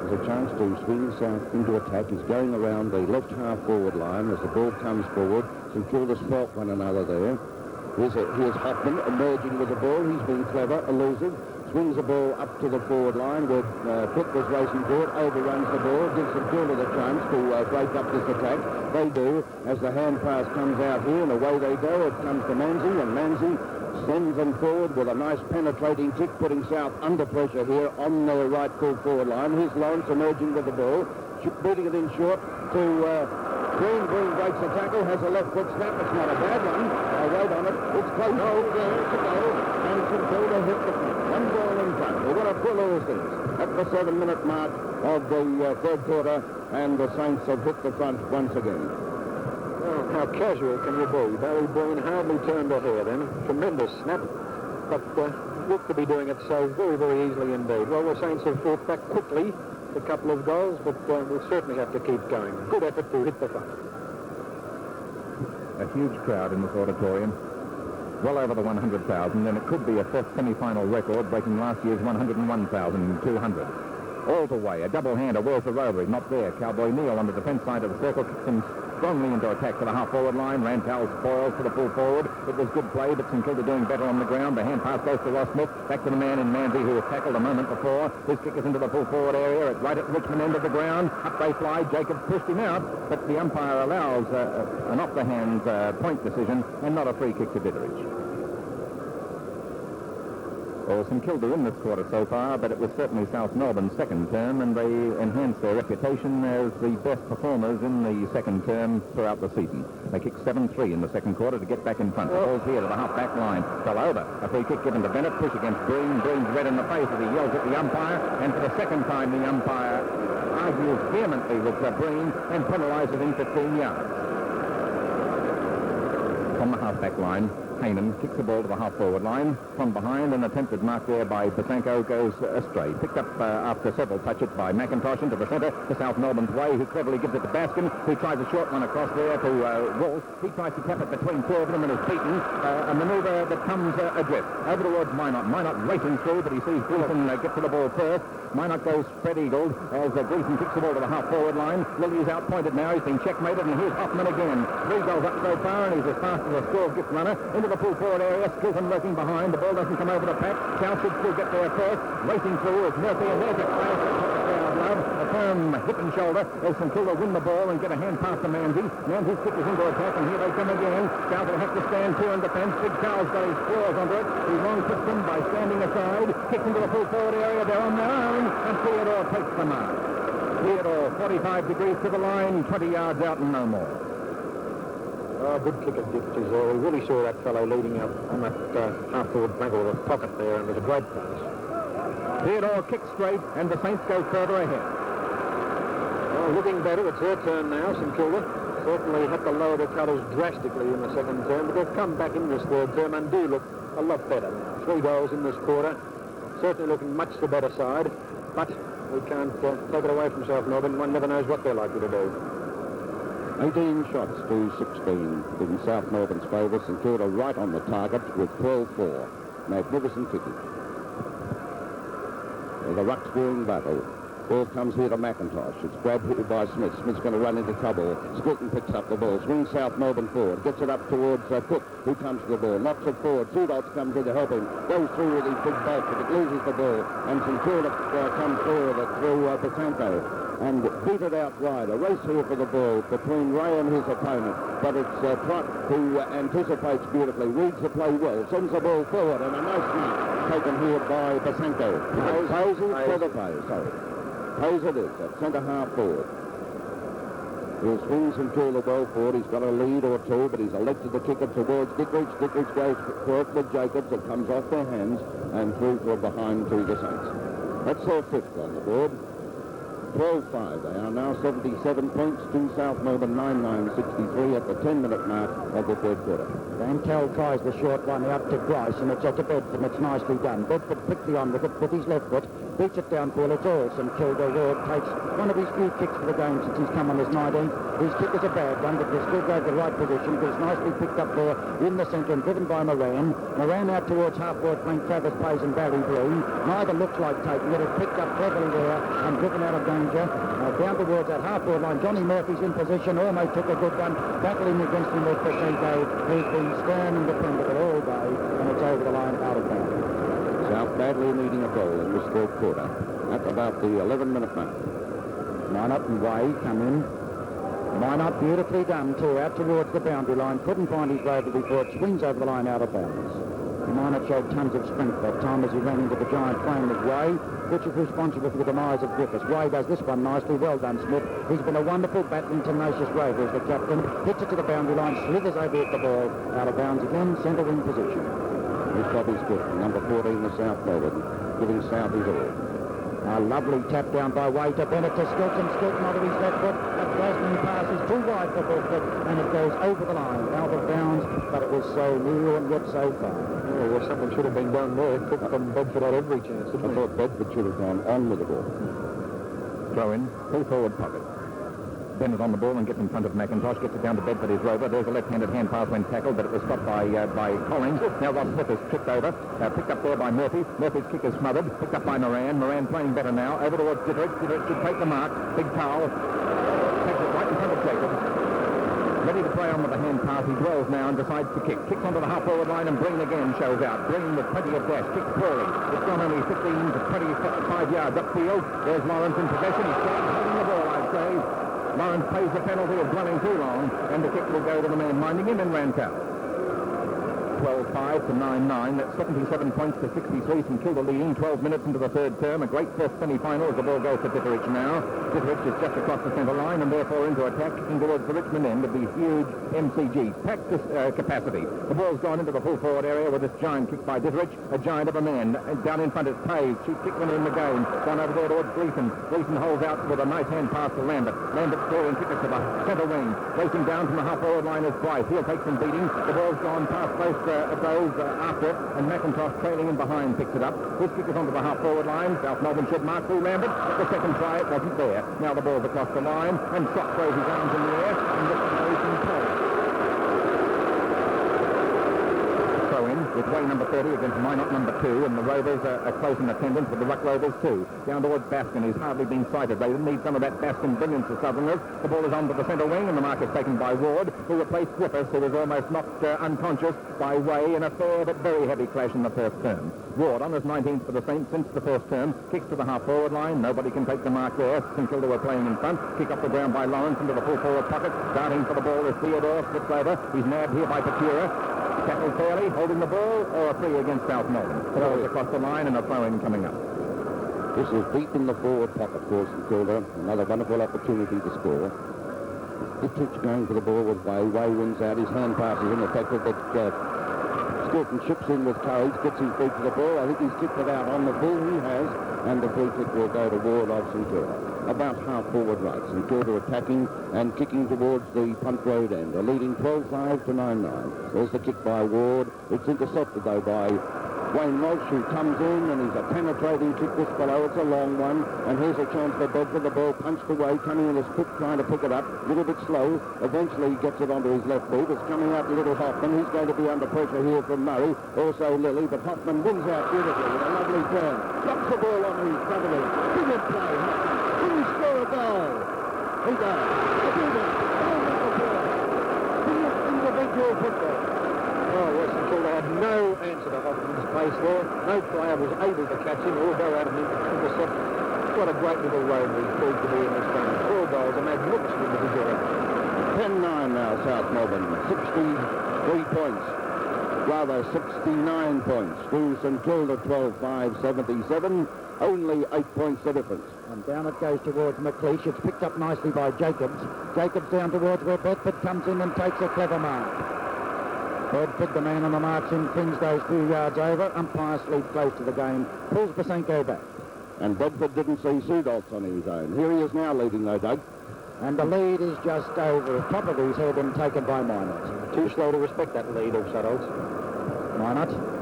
There's a chance to swing South into attack. He's going around the left half forward line as the ball comes forward. St Kilda's fought one another there. Here's Hoffman emerging with the ball. He's been clever, elusive. swings the ball up to the forward line where Cook was racing forward, overruns the ball, gives St Kilda the chance to break up this attack. They do, as the hand pass comes out here, and away they go. It comes to Manzi, and Manzi sends them forward with a nice penetrating kick, putting South under pressure here on the right full forward line. Here's Lawrence emerging with the ball, beating it in short to Green. Green breaks the tackle, has a left foot snap. It's not a bad one. I'll wait on it. It's close. No, there's a goal. And St Kilda hit the front. One ball in front. We're going to pull all things at the 7-minute mark of the third quarter, and the Saints have hit the front once again. Well, how casual can you be? Barry Breen hardly turned a hair then. Tremendous snap, but looked to be doing it so very, very easily indeed. Well, the Saints have fought back quickly a couple of goals, but we'll certainly have to keep going. Good effort to hit the front. A huge crowd in this auditorium. Well over the 100,000, and it could be a fifth semi-final record, breaking last year's 101,200. All the way, a double-hander, where's the rotary? Not there. Cowboy Neal on the defence side of the circle, kicks him strongly into attack to the half-forward line. Rantel spoils to the full forward. It was good play, but St Kilda doing better on the ground. The hand pass goes to Ross Smith, back to the man in Manzi who was tackled a moment before. His kick is into the full forward area, right at Richmond end of the ground. Up they fly. Jacobs pushed him out, but the umpire allows an off-the-hand point decision and not a free kick to Ditterich. Well, St Kilda in this quarter so far, but it was certainly South Melbourne's second term, and they enhanced their reputation as the best performers in the second term throughout the season. They kicked 7-3 in the second quarter to get back in front. The ball's here to the half-back line. Fell over. A free kick given to Bennett. Push against Breen. Breen's red in the face as he yells at the umpire, and for the second time the umpire argues vehemently with Breen and penalises him 15 yards. From the half-back line, Heyman kicks the ball to the half-forward line. From behind, an attempted mark there by Basanko goes astray. Picked up after several touches by McIntosh into the centre, to South Melbourne's way, who cleverly gives it to Baskin, who tries a short one across there to Walsh. He tries to tap it between two of them and is beaten. A manoeuvre that comes adrift. Over towards Mynott. Mynott racing through, but he sees Gleeson get to the ball first. Mynott goes spread-eagled as Gleeson kicks the ball to the half-forward line. Lilly is out-pointed now. He's been checkmated, and here's Hoffman again. 3 goals up so far, and he's as fast as a score gift runner into the full forward area. Skilton lurking behind. The ball doesn't come over the pack. Chow should still get there first. Racing through is Murphy, and there's a flash that took the crowd love. A firm hip and shoulder as St Kilda win the ball and get a hand pass to Manzi. Manzi's kick is into attack, and here they come again. Chow will have to stand 2 in defence. Big Charles got his claws under it. He long kicks them by standing aside. Kicks into the full forward area. They're on their own, and Theodore takes the mark. Theodore, 45 degrees to the line, 20 yards out and no more. Oh, good kick at Ditterich there. We really saw that fellow leading up on that half-forward flank or the pocket there, and it was a great pass. Theodore kicks straight, and the Saints go further ahead. Well, looking better. It's their turn now, St Kilda. Certainly had to lower the colours drastically in the second term, but they've come back in this third term and do look a lot better now. 3 goals in this quarter. Certainly looking much the better side, but we can't take it away from South Melbourne. One never knows what they're likely to do. 18 shots to 16 in South Melbourne's favour. St Kilda right on the target with 12-4. Magnificent kicking. The ruck's doing battle. Ball comes here to McIntosh. It's grabbed here by Smith. Smith's going to run into trouble. Skilton picks up the ball. Swings South Melbourne forward. Gets it up towards Cook, who comes to the ball. Knocks it forward. Sudots comes in to help him. Goes through with his big back, but it loses the ball. And St Kilda comes through Basanko and beat it out wide. A race here for the ball between Ray and his opponent. But it's Trott who anticipates beautifully, reads the play well, sends the ball forward, and a nice mark taken here by Basanko. Poses for the pose, sorry. Pose it is, at centre half forward. He'll swing St Kilda well forward. He's got a lead or two, but he's elected to kick it towards Ditterich. Ditterich goes for it with Jacobs. It comes off their hands and through for behind to the Saints. That's their 5th on the board. 12-5. They are now 77 points to South Melbourne 99-63 at the 10-minute mark of the third quarter. Rantel tries the short one out to Grice, and it's to Bedford, and it's nicely done. Bedford quickly on with it with his left foot, beats it downfield. It's all St Kilda. Ward takes one of his few kicks for the game since he's come on his 19th. His kick is a bad one, but they still go to the right position, but it's nicely picked up there in the centre and driven by Moran. Moran out towards half-forward flank, Travis Pays and Barry Bloom. Neither looks like taking it. It's picked up cleverly there and driven out of danger. Down towards that half-forward line. Johnny Murphy's in position, almost took a good one. Battling against him with Basanko, who's been stern and dependable all day, and it's over the line out of bounds. South badly needing a goal in this third quarter at about the 11-minute mark. Mynott and Way come in. Mynott beautifully done too, out towards the boundary line. Couldn't find his rover before it swings over the line out of bounds. Mynott showed tons of strength that time as he ran into the giant frame of Way, which is responsible for the demise of Griffiths. Way does this one nicely. Well done, Smith. He's been a wonderful, battling, tenacious rover as the captain. Hits it to the boundary line, slithers over at the ball. Out of bounds again, centre wing position. Here's Bobby's good, number 14 of South Melbourne, giving South his all. A lovely tap down by Way to Bennett to Stilton. Stilton onto his left foot. A dazzling pass is too wide for Bedford, and it goes over the line. Out of bounds, but it was so near and yet so far. Oh, well, something should have been done there. Took from Bedford out every chance, didn't I thought Bedford should have gone on with the ball. Throw in, full forward pocket. Bennett on the ball and gets in front of McIntosh, gets it down to Bedford, his rover. There's a left-handed hand pass when tackled, but it was stopped by Collins. Now Ross Smith is tripped over, picked up there by Murphy. Murphy's kick is smothered, picked up by Moran. Moran playing better now, over towards Ditterich. Ditterich should take the mark. Big towel, takes it right in front of Jacobs. Ready to play on with the hand pass. He dwells now and decides to kick. Kicks onto the half-forward line and Breen again shows out. Breen with plenty of dash. Kicks poorly. It's gone only 15 to 25 yards upfield. There's Lawrence in possession. He's holding the ball, I'd say. Lawrence pays the penalty of dwelling too long, and the kick will go to the man minding him in Rantow. 12-5 to 9-9. That's 77 points to 63. St Kilda leading 12 minutes into the third term. A great first semi-final as the ball goes to Ditterich now. Ditterich is just across the centre line and therefore into attack, kicking towards the Richmond end of the huge MCG. Packed capacity. The ball's gone into the full forward area with this giant kick by Ditterich. A giant of a man. Down in front is Taves. She's kicked one in the game. Gone over there towards Gleeson. Gleeson holds out with a nice hand pass to Lambert. Lambert scoring kick it to the centre wing. Racing down from the half forward line is Bryce. He'll take some beating. The ball's gone past both of those after, and McIntosh trailing in behind picks it up. This kick is onto the half-forward line. South Melbourne should mark through Lambert. The second try, it wasn't there. Now the ball's across the line, and Scott throws his arms in the air, and looks at Harrison Cole. Throw in with Way number 30 against Mynott number 2, and the Rovers are close in attendance with the Ruck Rovers too. Down towards Baskin, he's hardly been sighted. They need some of that Baskin brilliance, the Southerners. The ball is on to the centre wing, and the mark is taken by Ward, who replaced Griffiths, who was almost knocked unconscious by Way in a fair but very heavy clash in the first term. Ward on his 19th for the Saints since the first term, kicks to the half-forward line. Nobody can take the mark there. St Kilda were playing in front. Kick up the ground by Lawrence into the full forward pocket. Darting for the ball is Theodore, slips over. He's nabbed here by Petira. Tackled fairly, holding the ball, or a free against South Melbourne. Throws across the line and a throw-in coming up. This is deep in the forward pocket for St Kilda. Another wonderful opportunity to score. Ditterich going for the ball with Way. Way wins out. His hand pass is ineffective, but Stilton chips in with courage, gets his feet to the ball. I think he's tipped it out on the full. He has, and the free kick will go to Ward of St Kilda. About half forward right. St Kilda attacking and kicking towards the punt road end. They're leading 12-5 to 9-9. There's the kick by Ward. It's intercepted though by Wayne Walsh, who comes in, and he's a penetrating kick this below. It's a long one, and here's a chance for Bedford. The ball punched away, coming in as quick, trying to pick it up, a little bit slow. Eventually he gets it onto his left boot. It's coming out to little Hoffman. He's going to be under pressure here from Murray, also Lilly, but Hoffman wins out beautifully with a lovely turn. Drops the ball on his front of him. Brilliant play, Hoffman. Will he score a goal? He does. A brilliant, wonderful play. Brilliant individual football. Oh, yes, St Kilda had no answer to Hoffman's pace there. No player was able to catch him or go out and intercept. What a great little road he's proved to be in this game. 4 goals, a magnificent individual. 10-9 now, South Melbourne. 63 points. Rather, 69 points. To St Kilda, 12-5, 77. Only 8 points the difference. And down it goes towards McLeish. It's picked up nicely by Jacobs. Jacobs down towards where Bedford comes in and takes a clever mark. Bedford, the man on the marks in, flings those few yards over. Umpire sleep close to the game. Pulls Basenko back. And Bedford didn't see Sudoltz on his own. Here he is now leading, though, Doug. And the lead is just over the top of his head and taken by Mynott. Too slow to respect that lead of Sudoltz. Mynott.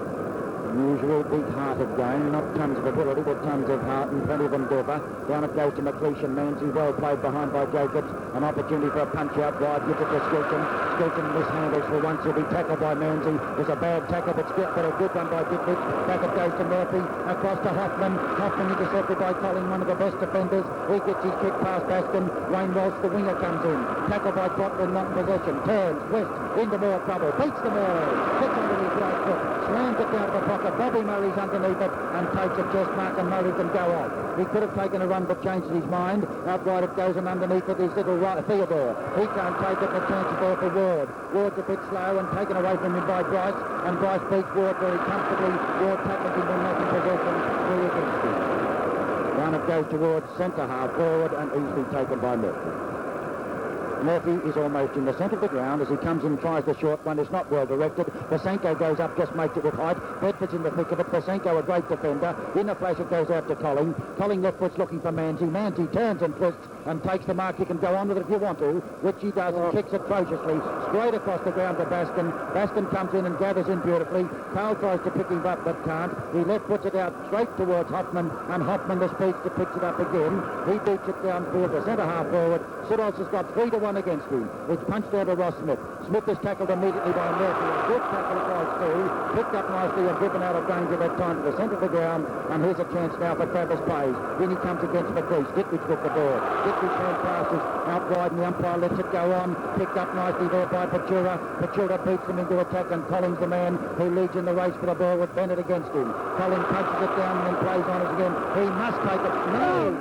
Usual big-hearted game, not tons of ability, but tons of heart and plenty of endeavour. Down it goes to McLeish and Manzi, well played behind by Jacobs. An opportunity for a punch-out wide, gives it to Stilton. Stilton mishandles for once, he'll be tackled by Manzi. There's a bad tackle, but a good one by Ditterich. Back it goes to Murphy, across to Hoffman. Hoffman intercepted by Colin, one of the best defenders. He gets his kick past Baskin. Wayne Walsh, the winger, comes in. Tackled by Cotton, not in possession. Turns, west, into more trouble. Beats them all. Hits under his right foot. Slams it down to the pocket. marker. Bobby Murray's underneath it and takes a chest mark, and Murray can go off. He could have taken a run but changes his mind. Out wide it goes, and underneath it is little Theodore. He can't take it, and the chance is there for Ward. Ward's a bit slow and taken away from him by Bryce, and Bryce beats Ward very comfortably. Ward tackles him when not in possession. Three against him. One it goes towards centre half forward and easily taken by Murphy. Murphy is almost in the centre of the ground as he comes in, tries the short one. It's not well directed. Vasenko goes up, just makes it with height. Bedford's in the thick of it. Vasenko, a great defender. In a flash, it goes out to Colling. Colling left foot's looking for Manzi. Manzi turns and twists and takes the mark. You can go on with it if you want to, which he does, and kicks atrociously straight across the ground to Baskin. Baskin comes in and gathers in beautifully. Carl tries to pick him up but can't. He left puts it out straight towards Hoffman, and Hoffman, the speedster, picks it up again. He beats it downfield to centre half forward. Siddles has got 3-1 against him. It's punched out to Ross Smith. Smith is tackled immediately by Murphy. A good tackle it was too. Picked up nicely and driven out of danger that time to the centre of the ground. And here's a chance now for Travis Plays. Then he comes against McGreece. Ditterich took the ball. Ditterich hand passes out wide, and the umpire lets it go on. Picked up nicely there by Pachura. Pachura beats him into attack, and Collins, the man who leads in the race for the ball, with Bennett against him. Collins punches it down and then plays on it again. He must take it. No.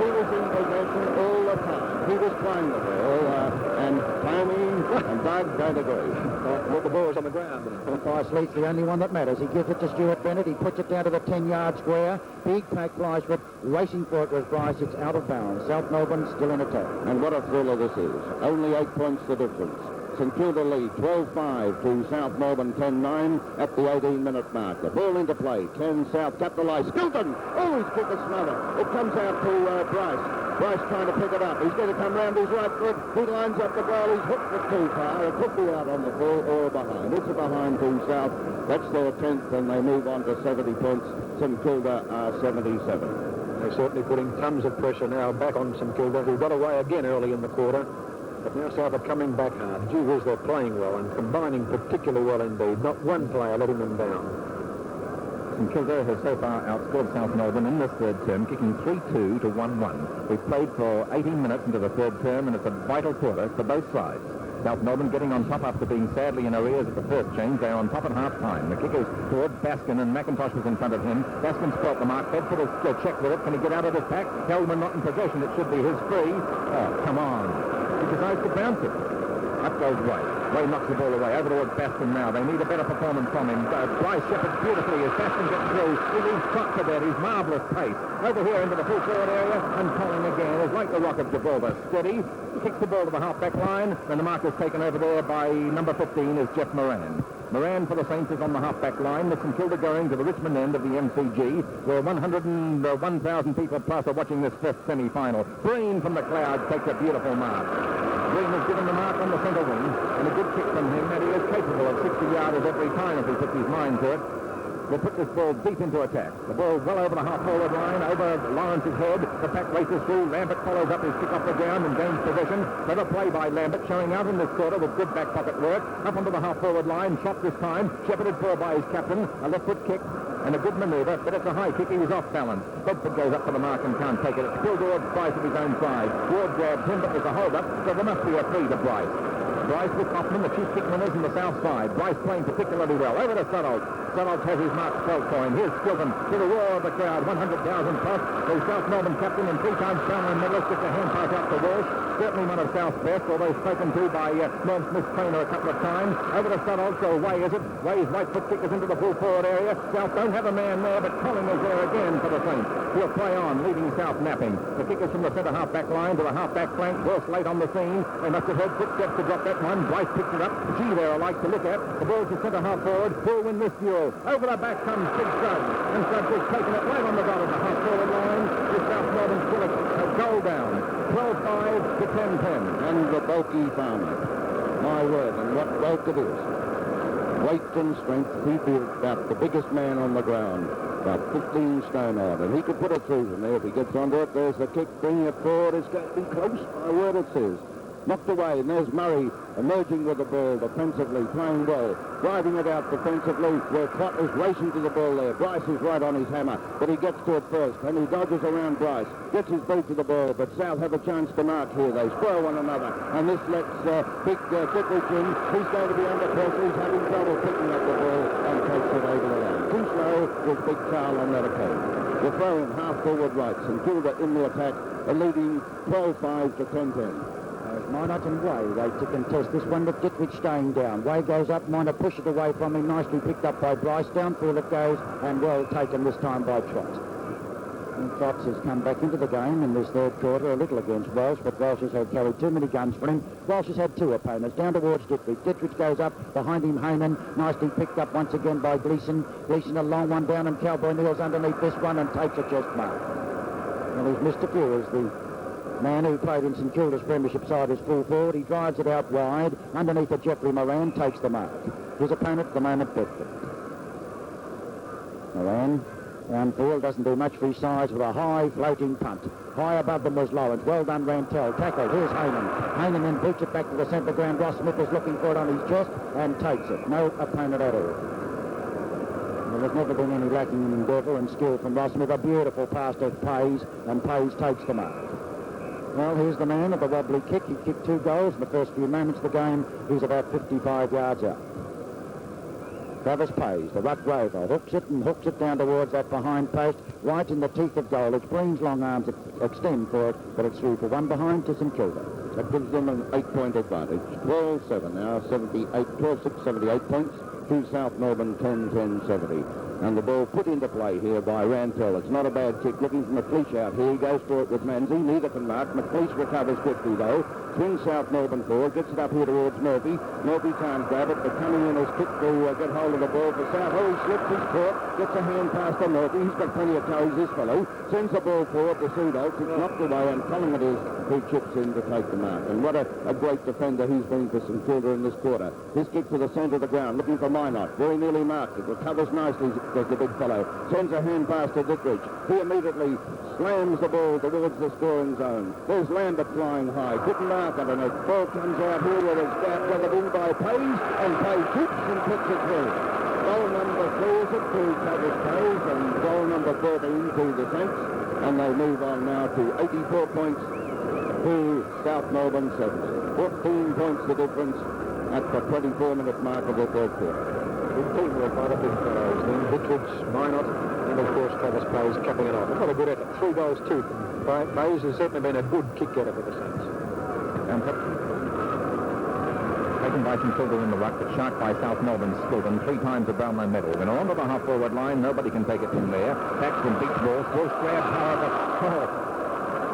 He was in possession all the time. He was playing the ball, and Tommy and Doug don't agree. Well, the ball's on the ground. Bryce Leach's the only one that matters. He gives it to Stuart Bennett. He puts it down to the 10-yard square. Big pack flies for it. Racing for it was Bryce. It's out of bounds. South Melbourne still in attack. And what a thriller this is. Only 8 points the difference. St Kilda lead 12-5 to South Melbourne 10-9 at the 18-minute mark. The ball into play. Can South capitalise? Skilton! Oh, he's kicked a smother. It comes out to Bryce. Bryce trying to pick it up. He's going to come round his right foot. He lines up the goal. He's hooked it too far. It could be out on the full or behind. It's a behind to South. That's their 10th, and they move on to 70 points. St Kilda are 77. They're certainly putting tons of pressure now back on St Kilda, who got away again early in the quarter. But now South are coming back hard. Gee whiz, they're playing well and combining particularly well indeed. Not one player letting them down. St Kilda has so far outscored South Melbourne in this third term, kicking 3-2 to 1-1. We've played for 18 minutes into the third term, and it's a vital quarter for both sides. South Melbourne getting on top after being sadly in arrears at the first change. They're on top at half-time. The kick is towards Baskin, and McIntosh was in front of him. Baskin's felt the mark. Bedford will check with it. Can he get out of his pack? Hellman not in possession. It should be his free. Oh, come on. He decides to bounce it. Up goes White. Ray knocks the ball away. Over towards Baskin now. They need a better performance from him. Bryce shepherds beautifully as Baskin gets through. He leaves Trot to that. His marvellous pace. Over here into the full forward area, and Colling again is like the rock of Gibraltar. Steady. Kicks the ball to the half-back line. Then the mark is taken over there by number 15 is Jeff Moran. Moran for the Saints is on the half-back line. The St Kilda going to the Richmond end of the MCG, where 101,000 people plus are watching this fifth semi-final. Breen from the clouds takes a beautiful mark. Breen has given the mark on the centre wing, and a good kick from him, and he is capable of 60-yarders every time if he puts his mind to it. Will put this ball deep into attack. The ball well over the half-forward line, over Lawrence's head. The pack races through. Lambert follows up his kick off the ground and gains possession. Clever play by Lambert, showing out in this quarter with good back pocket work. Up onto the half-forward line, shot this time. Shepherded for by his captain. A left-foot kick and a good manoeuvre, but it's a high kick. He was off balance. Bedford goes up for the mark and can't take it. It's still towards Bryce at his own side. Ward grabs him, but there's a hold-up, so there must be a free to Bryce. Bryce with Hoffman, the chief kick winners on the south side. Bryce playing particularly well. Over to Suttles. Suttles has his mark spelled for him. Here's Skilton to the roar of the crowd. 100,000 plus. The South Melbourne captain and 3-time Stallion medalist gets a hand pass out to Walsh. Certainly one of South's best, although spoken to by Norm Smith's trainer a couple of times. Over to Suttles, so Way is it. Way's right foot kick is into the full forward area. South don't have a man there, but Colling is there again for the Saints. He'll play on, leaving South napping. The kick is from the centre half-back line to the half-back flank. Walsh late on the scene. They must have heard footsteps to drop that one. Bryce picks it up. Gee, they're alike to look at. The ball's to centre half forward. Who'll win this duel? Over the back comes Big Suggs. And Suggs has taken it right on the dot of the half forward line. With South Melbourne still a goal down. 12-5 to 10-10. And the bulky farmer. My word, and what bulk it is. Weight and strength, he'd be about the biggest man on the ground. About 15 stone odd, and he could put it through from there if he gets onto it. There's the kick, bringing it forward. It's going to be close. My word, it says. knocked away, and there's Murray emerging with the ball defensively, playing well, driving it out defensively, where Trott is racing to the ball there. Bryce is right on his hammer, but he gets to it first, and he dodges around Bryce, gets his boot to the ball, but South have a chance to mark here. They spoil one another, and this lets big Ditterich in. He's going to be under pressure. He's having trouble picking up the ball and takes it over the line. Too slow with Big Carl on that occasion. The throw in half-forward right. St Kilda in the attack, leading 12-5 to 10-10. Mynott and Way wait to contest this one with Ditterich staying down. Way goes up, Mynott pushes away from him, nicely picked up by Bryce. Downfield it goes, and well taken this time by Trott. And Trott has come back into the game in this third quarter, a little against Walsh, but Walsh has carried too many guns for him. Walsh has had two opponents, down towards Ditterich. Ditterich goes up, behind him Heyman, nicely picked up once again by Gleeson. Gleeson a long one down, and Cowboy kneels underneath this one and takes a chest mark. Well, he's Mr. Few, as the man who played in St Kilda's premiership side is full forward. He drives it out wide, underneath a Jeffrey Moran, takes the mark. His opponent at the moment, Bedford. Moran, downfield, doesn't do much for his size with a high floating punt. High above them was Lawrence. Well done, Rantel. Tackled. Here's Heyman. Heyman then boots it back to the centre ground. Ross Smith is looking for it on his chest and takes it. No opponent at all. Well, there's never been any lacking in endeavour and skill from Ross Smith. A beautiful pass to Pays, and Pays takes the mark. Well, here's the man of the wobbly kick. He kicked 2 goals in the first few moments of the game. He's about 55 yards out. Travis Pays, the ruck rover, hooks it down towards that behind post, right in the teeth of goal. It's Breen's long arms that extend for it, but it's through for one behind to St Kilda. That gives them an 8-point advantage. 12-7 now, 12-6, 78 points to South Melbourne, 10-10-70. And the ball put into play here by Rantel. It's not a bad kick. Looking for McLeish out here. He goes for it with Manzi. Neither can mark. McLeish recovers quickly, though. Swings South Melbourne forward. Gets it up here towards Murphy. Murphy can't grab it, but coming in is Kick to get hold of the ball for South. Oh, he slips his foot. Gets a hand pass to Murphy. He's got plenty of toes, this fellow. Sends the ball forward to Seedolf. It's knocked away, and Collingwood is who chips in to take the mark. And what a great defender he's been for St Kilda in this quarter. His kick to the centre of the ground, looking for Mynott. Very nearly marked it. Recovers nicely, does the big fellow. Sends a hand pass to Ditterich. He immediately slams the ball towards the scoring zone. There's Lambert flying high. Couldn't mark underneath. Ball comes out here with his gap gathered in by Pays, and Pays shoots and puts it through. Goal number 3 is it to Travis Pays, and goal number 14 to the Saints. And they move on now to 84 points to South Melbourne 70. 14 points the difference at the 24-minute mark of the third quarter. Good teamwork by the big fellows. Then Ditterich, Mynott, and of course Travis Pays capping it off. What a good effort. 3 goals too. Pays has certainly been a good kick getter for the Saints. Taken by St Kilda in the ruck, but shark by South Melbourne Skilton 3 times at Brownlow medal. When onto the half-forward line, nobody can take it from there. Paxton beats ball, close grab, however.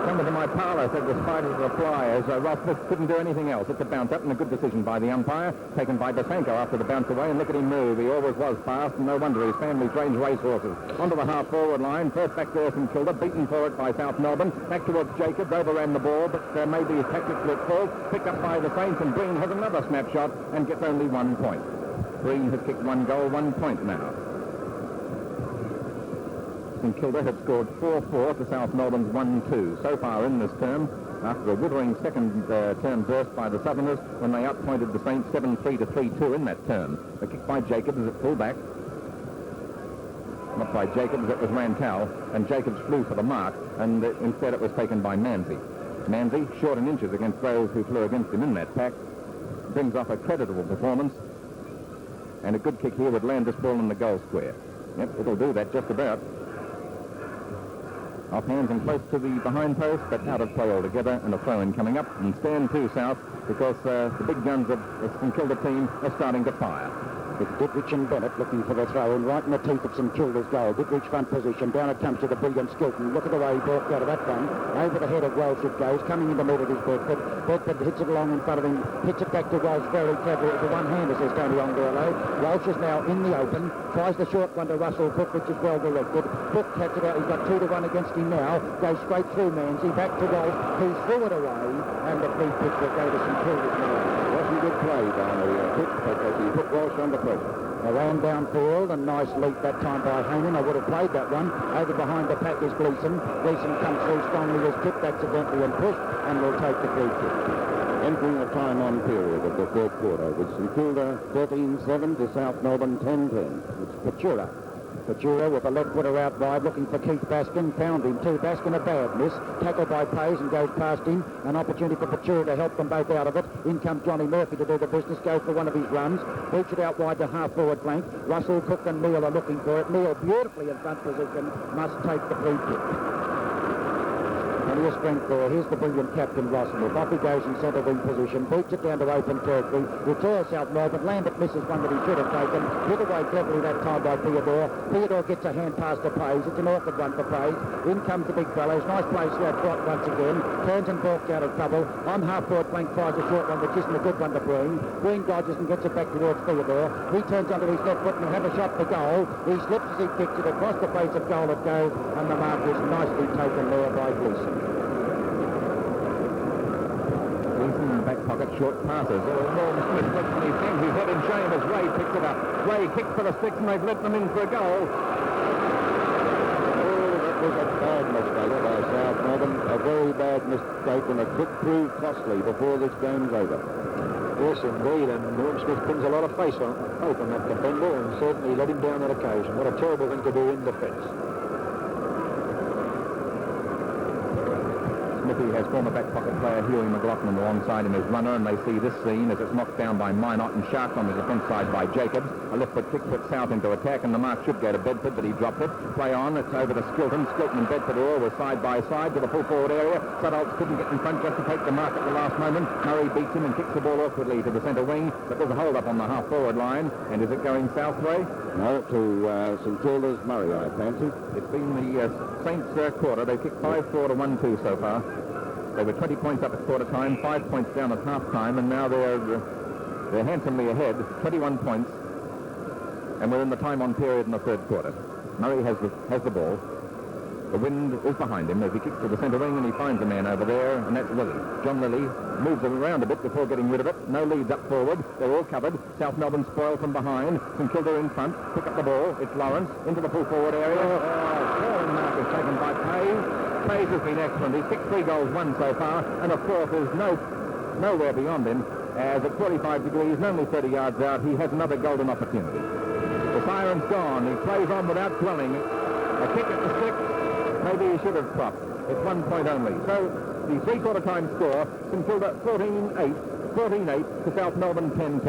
Someone in my parlour said the spiders were flyers. Ross Smith couldn't do anything else. It's a bounce up and a good decision by the umpire, taken by Basenko after the bounce away, and look at him move. He always was fast, and no wonder his family trains racehorses. Onto the half-forward line, first back there St Kilda, beaten for it by South Melbourne. Back towards Jacobs, overran the ball, but maybe tactically at fault. Picked up by the Saints, and Breen has another snapshot and gets only 1 point. Breen has kicked 1 goal, 1 point now. St Kilda had scored 4-4 to South Melbourne's 1-2 so far in this term, after a withering second term burst by the Southerners when they outpointed the Saints 7-3 to 3-2 in that term. The kick by Jacobs is at full back. Not by Jacobs, it was Rantel, and Jacobs flew for the mark, and instead it was taken by Manzi. Manzi, short in inches against those who flew against him in that pack, brings off a creditable performance, and a good kick here would land this ball in the goal square. Yep, it'll do that just about. Off hands and close to the behind post, but out of play altogether, and a throw-in coming up, and stand to South, because the big guns of the St Kilda team are starting to fire. It's Ditterich and Bennett looking for the throw-in right in the teeth of St Kilda's goal. Ditterich front position, down it comes to the brilliant Skilton. Look at the way he balked out of that one. Over the head of Walsh it goes, coming in to meet it is Bedford. Bedford hits it along in front of him, hits it back to Walsh very cleverly. It's a one-hander, says Tony Ongorlo. Walsh is now in the open, tries the short one to Russell Cook, which is well directed. Cook cuts it out, he's got 2 to 1 against him now, goes straight through Manzi, back to Walsh, who threw it away, and the free pitch will go to St Kilda's now. Wasn't good play by Cook, because he put Walsh under pressure. A ran downfield, and nice leap that time by Heyman. I would have played that one. Over behind the pack is Gleeson. Gleeson comes through strongly, is tipped accidentally and pushed, and will take the free kick. Entering the time-on period of the third quarter with St Kilda 13-7 to South Melbourne 10-10. It's Patura. Patura with a left footer out wide, looking for Keith Baskin. Found him too. Baskin a bad miss. Tackled by Pays and goes past him. An opportunity for Patura to help them both out of it. In comes Johnny Murphy to do the business. Goes for one of his runs. Beats it out wide to half-forward flank. Russell, Cook and Neal are looking for it. Neal beautifully in front position. Must take the free kick. Plenty of strength there. Here's the brilliant captain, Russell. Off he goes in centre wing position. Beats it down to open territory. Returns South Melbourne. Lambert misses one that he should have taken. Hit away cleverly that time by Theodore. Theodore gets a hand pass to Pays. It's an awkward one for Pays. In comes the big fellows. Nice play, slow trot once again. Turns and balks out of trouble. On half-forward flank tries a short one, which isn't a good one to Breen. Breen dodges and gets it back towards Theodore. He turns onto his left foot and will have a shot for goal. He slips as he kicks it across the face of goal it goes, and the mark is nicely taken there by Gleeson. Back pocket short passes. Norm Smith looks and he hangs his head in shame as Ray picks it up. Ray kicks for the sticks and they've let them in for a goal. Oh, that was a bad mistake by South Melbourne. A very bad mistake, and it could prove costly before this game's over. Yes, indeed, and Norm Smith pins a lot of faith on that defender and certainly let him down that occasion. What a terrible thing to do in defence. Smithy has former back pocket player Huey McLaughlin alongside him as runner, and they see this scene as it's knocked down by Mynott and sharked on the defence side by Jacobs. A left foot kick puts South into attack, and the mark should go to Bedford, but he dropped it. Play on, it's over to Skilton. Skilton and Bedford all were side by side to the full forward area. Sutholtz couldn't get in front just to take the mark at the last moment. Murray beats him and kicks the ball awkwardly to the centre wing, but there's a hold up on the half forward line. And is it going South way? No, to St Kilda's Murray, I fancy. It's been the Saints quarter. They've kicked 5-4 to 1-2 so far. They were 20 points up at quarter time, 5 points down at half time, and now they're handsomely ahead, 21 points, and we're in the time on period in the third quarter. Murray has the ball. The wind is behind him as he kicks to the centre wing, and he finds a man over there, and that's Lilly. John Lilly moves him around a bit before getting rid of it. No leads up forward. They're all covered. South Melbourne spoiled from behind. St Kilda in front. Pick up the ball. It's Lawrence into the full forward area. Falling mark is taken by Pays. Pays has been excellent. He's kicked 3 goals, 1 so far, and of course there's nowhere beyond him, as at 45 degrees and only 30 yards out, he has another golden opportunity. The siren's gone. He plays on without dwelling. A kick at the stick. Maybe he should have propped. It's 1 point only. So the three-quarter time score, St Kilda 14-8 to South Melbourne 10-10.